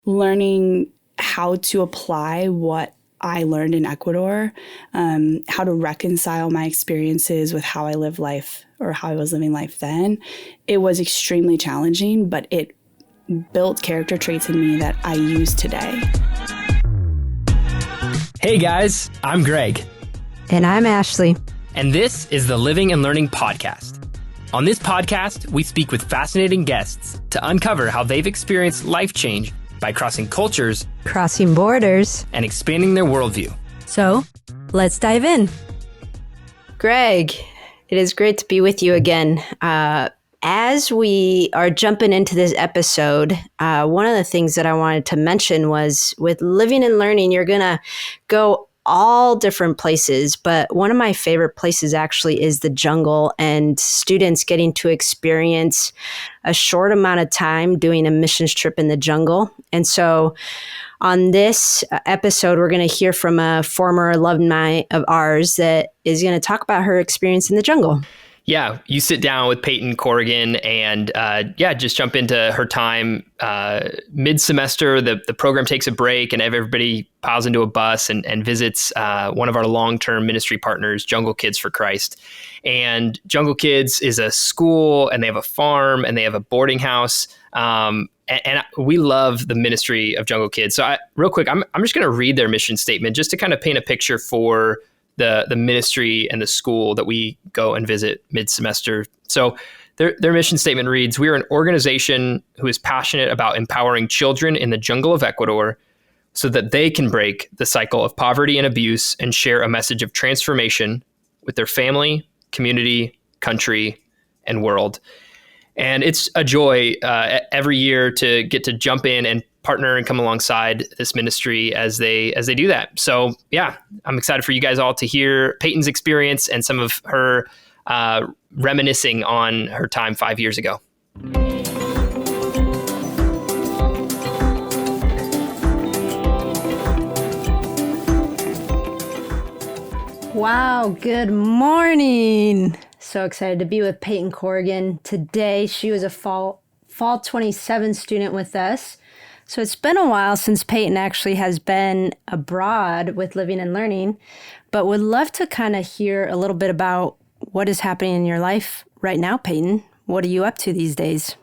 learning how to apply what I learned in Ecuador, how to reconcile my experiences with how I live life or how I was living life then. It was extremely challenging, but it built character traits in me that I use today. Hey guys, I'm Greg. And I'm Ashley. And this is the Living and Learning Podcast. On this podcast, we speak with fascinating guests to uncover how they've experienced life change by crossing cultures, crossing borders, and expanding their worldview. So, let's dive in. Greg, it is great to be with you again. As we are jumping into this episode, one of the things that I wanted to mention was with Living and Learning, you're going to go all different places, but one of my favorite places actually is the jungle, and students getting to experience a short amount of time doing a missions trip in the jungle. And so on this episode, we're going to hear from a former alumni of ours that is going to talk about her experience in the jungle. Yeah, you sit down with Peyton Corrigan and just jump into her time mid-semester. The program takes a break and everybody piles into a bus and visits one of our long-term ministry partners, Jungle Kids for Christ. And Jungle Kids is a school, and they have a farm, and they have a boarding house. And we love the ministry of Jungle Kids. So real quick, I'm just going to read their mission statement just to kind of paint a picture for the ministry and the school that we go and visit mid-semester. So their mission statement reads, "We are an organization who is passionate about empowering children in the jungle of Ecuador so that they can break the cycle of poverty and abuse and share a message of transformation with their family, community, country, and world." And it's a joy every year to get to jump in and partner and come alongside this ministry as they do that. So yeah, I'm excited for you guys all to hear Peyton's experience and some of her reminiscing on her time 5 years ago. Wow, good morning. So excited to be with Peyton Corrigan today. She was a fall 27 student with us. So it's been a while since Peyton actually has been abroad with Living and Learning, but would love to kind of hear a little bit about what is happening in your life right now, Peyton. What are you up to these days?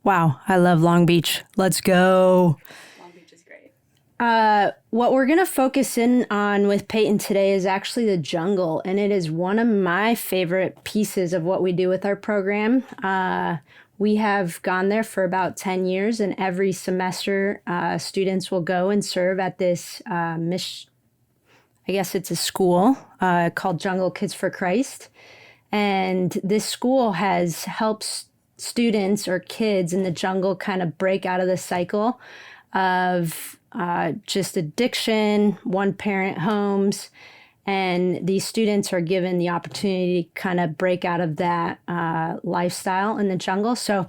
Wow, I love Long Beach. Let's go. Long Beach is great. What we're going to focus in on with Peyton today is actually the jungle, and it is one of my favorite pieces of what we do with our program. We have gone there for about 10 years, and every semester students will go and serve at this I guess it's a school called Jungle Kids for Christ. And this school has helped students or kids in the jungle kind of break out of the cycle of just addiction, one-parent homes, and these students are given the opportunity to kind of break out of that lifestyle in the jungle. So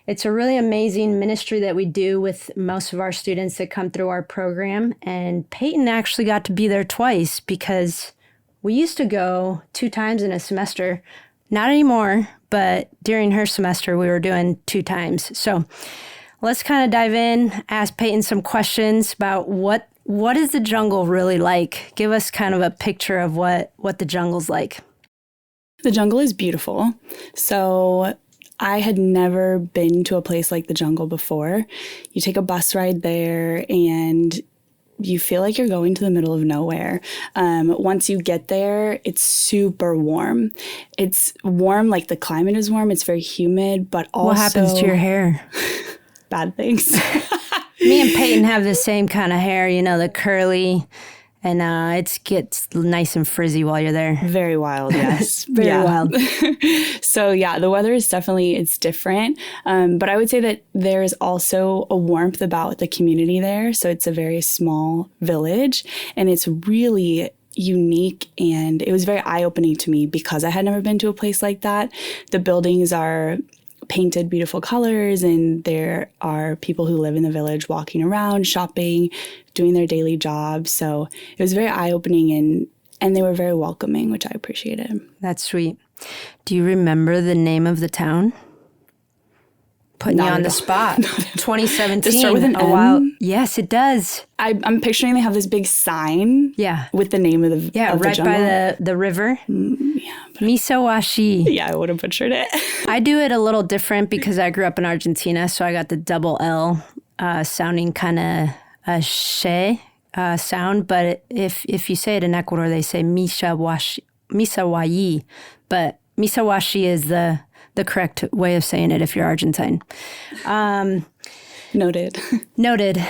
it's a really amazing ministry that we do with most of our students that come through our program. And Peyton actually got to be there twice because we used to go 2 times in a semester. Not anymore, but during her semester, we were doing 2 times. So let's kind of dive in, ask Peyton some questions about what is the jungle really like? Give us kind of a picture of what the jungle's like. The jungle is beautiful. So I had never been to a place like the jungle before. You take a bus ride there and you feel like you're going to the middle of nowhere. Once you get there, it's super warm. It's warm, like the climate is warm. It's very humid, but also... What happens to your hair? Bad things. Me and Peyton have the same kind of hair, the curly, and it gets nice and frizzy while you're there. Very wild, yes. Very wild. So yeah, the weather is definitely, it's different. But I would say that there is also a warmth about the community there. So it's a very small village, and it's really unique, and it was very eye-opening to me because I had never been to a place like that. The buildings are painted beautiful colors, and there are people who live in the village walking around, shopping, doing their daily jobs. So it was very eye-opening, and and they were very welcoming, which I appreciated. That's sweet. Do you remember the name of the town? Putting you on the spot. 2017. Does it start with an M? While. Yes, it does. I'm picturing they have this big sign. Yeah. With the name of the of right the by the river. Yeah. Misawashi. Yeah, I would have butchered it. I do it a little different because I grew up in Argentina, so I got the double L sounding kind of a she sound. But if you say it in Ecuador, they say Misawashi, but Misawashi is the correct way of saying it if you're Argentine. Noted. Noted.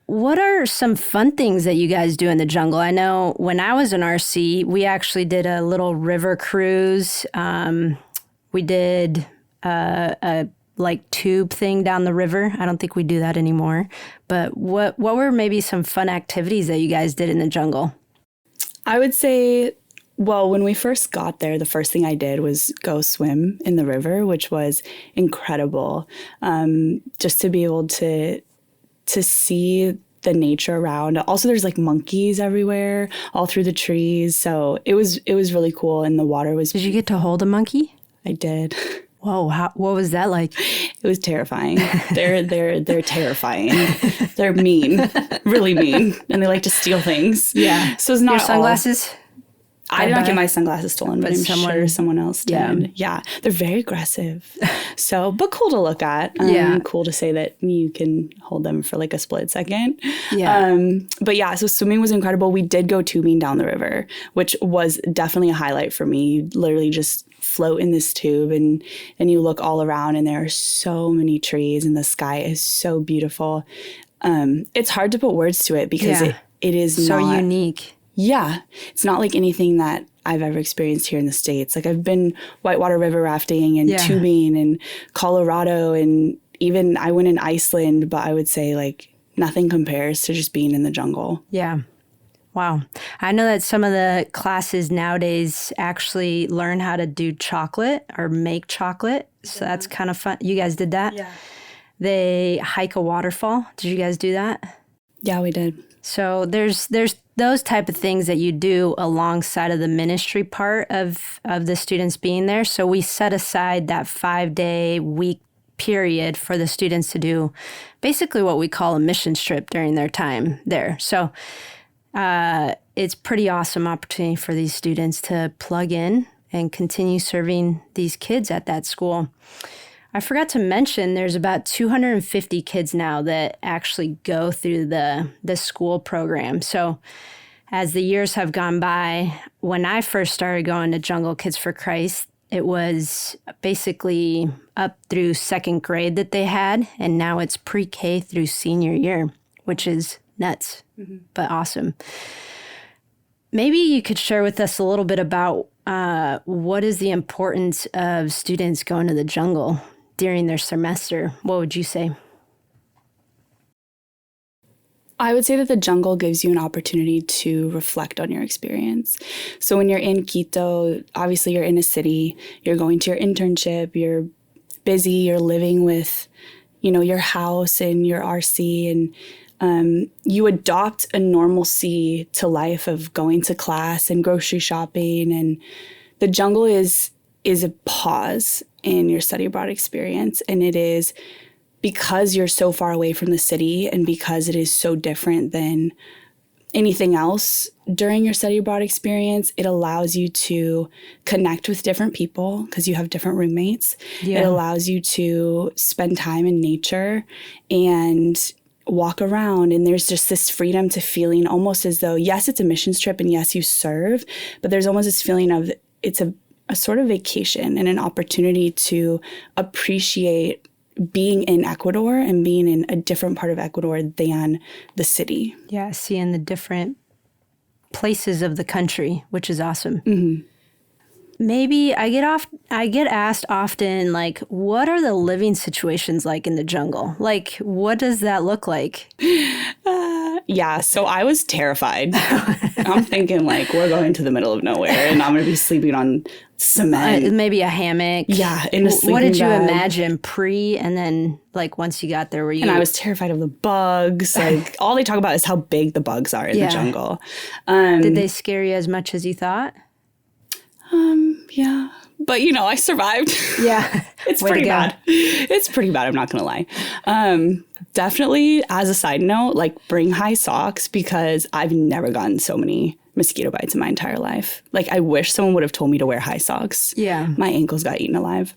What are some fun things that you guys do in the jungle? I know when I was in RC, we actually did a little river cruise. We did a like tube thing down the river. I don't think we do that anymore. But what were maybe some fun activities that you guys did in the jungle? I would say, well, when we first got there, the first thing I did was go swim in the river, which was incredible. Just to be able to see the nature around. Also, there's like monkeys everywhere, all through the trees. So it was really cool, and the water was. Did you get to hold a monkey? I did. Whoa! What was that like? It was terrifying. They're terrifying. They're mean, really mean, and they like to steal things. Yeah. So it's not your sunglasses. I did not get my sunglasses stolen, but I'm sure someone else did. Yeah. They're very aggressive. So, but cool to look at. Cool to say that you can hold them for like a split second. Yeah. But yeah, so swimming was incredible. We did go tubing down the river, which was definitely a highlight for me. You literally just float in this tube and you look all around, and there are so many trees and the sky is so beautiful. It's hard to put words to it because it is so not unique. Yeah. It's not like anything that I've ever experienced here in the States. Like I've been whitewater river rafting and tubing in Colorado, and even I went in Iceland, but I would say like nothing compares to just being in the jungle. Yeah. Wow. I know that some of the classes nowadays actually learn how to do chocolate or make chocolate. So that's kind of fun. You guys did that? Yeah. They hike a waterfall. Did you guys do that? Yeah, we did. So there's those type of things that you do alongside of the ministry part of the students being there. So we set aside that 5-day week period for the students to do basically what we call a mission trip during their time there. So it's pretty awesome opportunity for these students to plug in and continue serving these kids at that school. I forgot to mention there's about 250 kids now that actually go through the school program. So as the years have gone by, when I first started going to Jungle Kids for Christ, it was basically up through second grade that they had, and now it's pre-K through senior year, which is nuts, but awesome. Maybe you could share with us a little bit about what is the importance of students going to the jungle during their semester. What would you say? I would say that the jungle gives you an opportunity to reflect on your experience. So when you're in Quito, obviously you're in a city, you're going to your internship, you're busy, you're living with, your house and your RC, and you adopt a normalcy to life of going to class and grocery shopping. And the jungle is a pause in your study abroad experience. And it is because you're so far away from the city and because it is so different than anything else during your study abroad experience, it allows you to connect with different people because you have different roommates. Yeah. It allows you to spend time in nature and walk around, and there's just this freedom to feeling almost as though, yes, it's a missions trip and yes, you serve, but there's almost this feeling of it's a sort of vacation and an opportunity to appreciate being in Ecuador and being in a different part of Ecuador than the city. Yeah, seeing the different places of the country, which is awesome. Mm-hmm. Maybe I get asked often, like, what are the living situations like in the jungle? Like, what does that look like? Yeah, so I was terrified. I'm thinking like we're going to the middle of nowhere and I'm going to be sleeping on cement. Maybe a hammock. Yeah, in a sleeping What did you bag. imagine and then like once you got there, were you? And I was terrified of the bugs. Like all they talk about is how big the bugs are in the jungle. Did they scare you as much as you thought? Yeah. But, I survived. Yeah. It's pretty bad. It's pretty bad. I'm not going to lie. Definitely, as a side note, like bring high socks because I've never gotten so many mosquito bites in my entire life. Like I wish someone would have told me to wear high socks. Yeah. My ankles got eaten alive.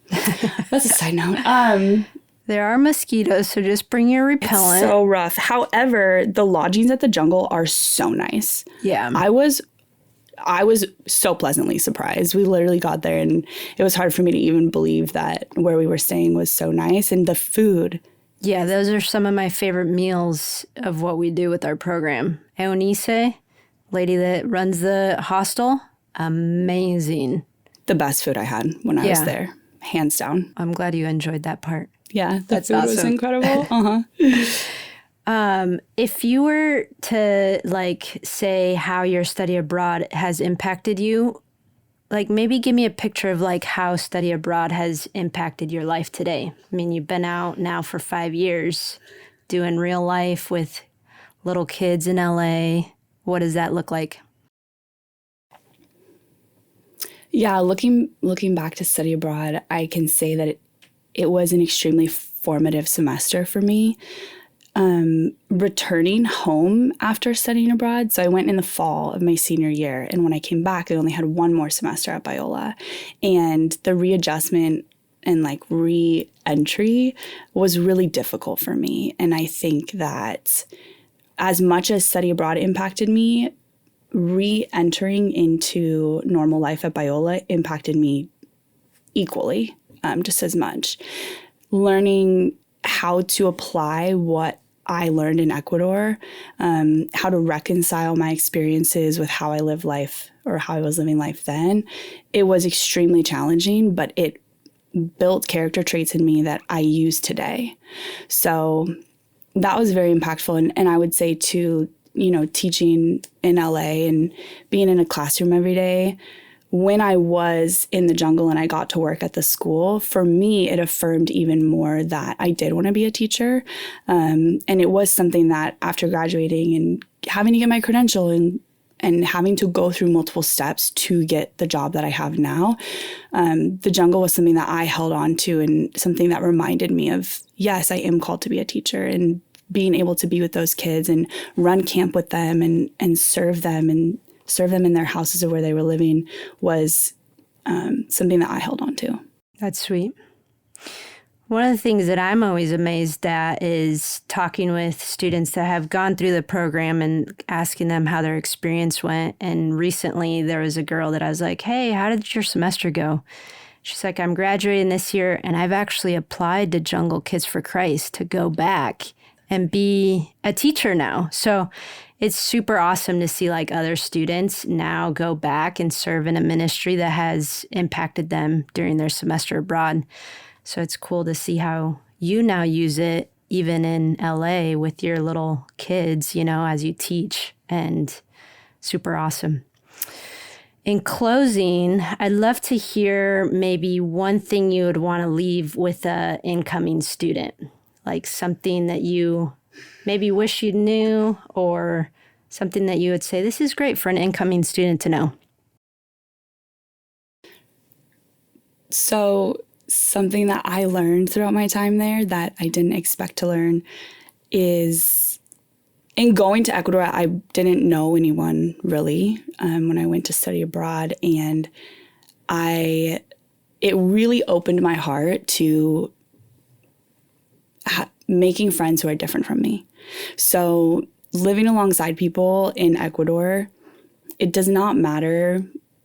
That's a side note. There are mosquitoes, so just bring your repellent. It's so rough. However, the lodgings at the jungle are so nice. Yeah. I was so pleasantly surprised. We literally got there and it was hard for me to even believe that where we were staying was so nice. And the food. Yeah, those are some of my favorite meals of what we do with our program. S1E6, lady that runs the hostel, amazing. The best food I had when I was there, hands down. I'm glad you enjoyed that part. Yeah, that's food was incredible. If you were to like say how your study abroad has impacted you, like maybe give me a picture of like how study abroad has impacted your life today. I mean, you've been out now for 5 years doing real life with little kids in LA. What does that look like? Yeah, looking back to study abroad, I can say that it was an extremely formative semester for me. Returning home after studying abroad. So I went in the fall of my senior year. And when I came back, I only had one more semester at Biola. And the readjustment and like re-entry was really difficult for me. And I think that as much as study abroad impacted me, re-entering into normal life at Biola impacted me equally, just as much. Learning how to apply what I learned in Ecuador, how to reconcile my experiences with how I live life or how I was living life then. It was extremely challenging, but it built character traits in me that I use today. So that was very impactful. And I would say too, teaching in LA and being in a classroom every day, when I was in the jungle and I got to work at the school, for me, it affirmed even more that I did want to be a teacher. And it was something that after graduating and having to get my credential and having to go through multiple steps to get the job that I have now, the jungle was something that I held on to and something that reminded me of, yes, I am called to be a teacher, and being able to be with those kids and run camp with them and serve them in their houses or where they were living was something that I held on to. That's sweet. One of the things that I'm always amazed at is talking with students that have gone through the program and asking them how their experience went. And recently there was a girl that I was like, hey, how did your semester go? She's like, I'm graduating this year and I've actually applied to Jungle Kids for Christ to go back and be a teacher now. So it's super awesome to see like other students now go back and serve in a ministry that has impacted them during their semester abroad. So it's cool to see how you now use it even in LA with your little kids, as you teach, and super awesome. In closing, I'd love to hear maybe one thing you would want to leave with an incoming student, like something that you maybe wish you knew or something that you would say, this is great for an incoming student to know. So something that I learned throughout my time there that I didn't expect to learn is in going to Ecuador, I didn't know anyone really when I went to study abroad. And it really opened my heart to making friends who are different from me. So living alongside people in Ecuador, it does not matter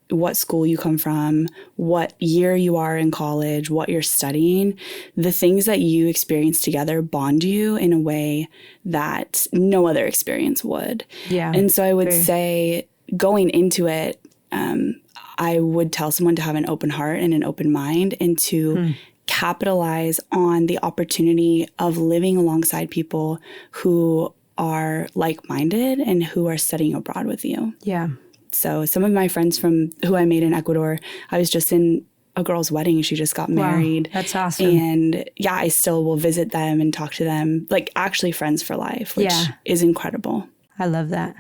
what school you come from, what year you are in college, what you're studying. The things that you experience together bond you in a way that no other experience would. Yeah. And so I would say going into it, I would tell someone to have an open heart and an open mind and to capitalize on the opportunity of living alongside people who are like-minded and who are studying abroad with you. Yeah. So some of my friends from who I made in Ecuador, I was just in a girl's wedding. She just got married. Wow, that's awesome. And yeah, I still will visit them and talk to them, like actually friends for life, which is incredible. I love that.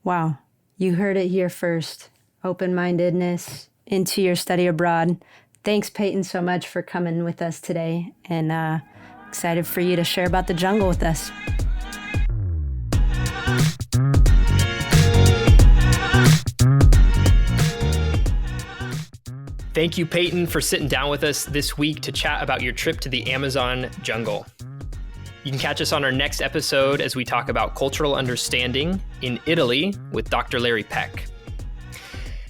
Wow. You heard it here first. Open-mindedness into your study abroad. Thanks, Peyton, so much for coming with us today, and excited for you to share about the jungle with us. Thank you, Peyton, for sitting down with us this week to chat about your trip to the Amazon jungle. You can catch us on our next episode as we talk about cultural understanding in Italy with Dr. Larry Peck.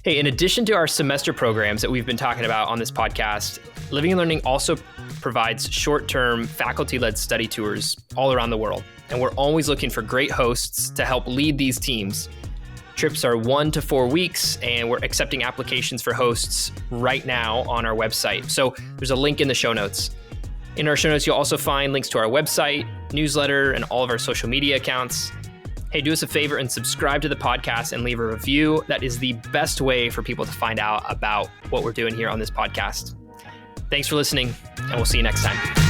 Hey, in addition to our semester programs that we've been talking about on this podcast, Living and Learning also provides short-term faculty-led study tours all around the world. And we're always looking for great hosts to help lead these teams. Trips are 1 to 4 weeks, and we're accepting applications for hosts right now on our website. So there's a link in the show notes. In our show notes, you'll also find links to our website, newsletter, and all of our social media accounts. Hey, do us a favor and subscribe to the podcast and leave a review. That is the best way for people to find out about what we're doing here on this podcast. Thanks for listening, and we'll see you next time.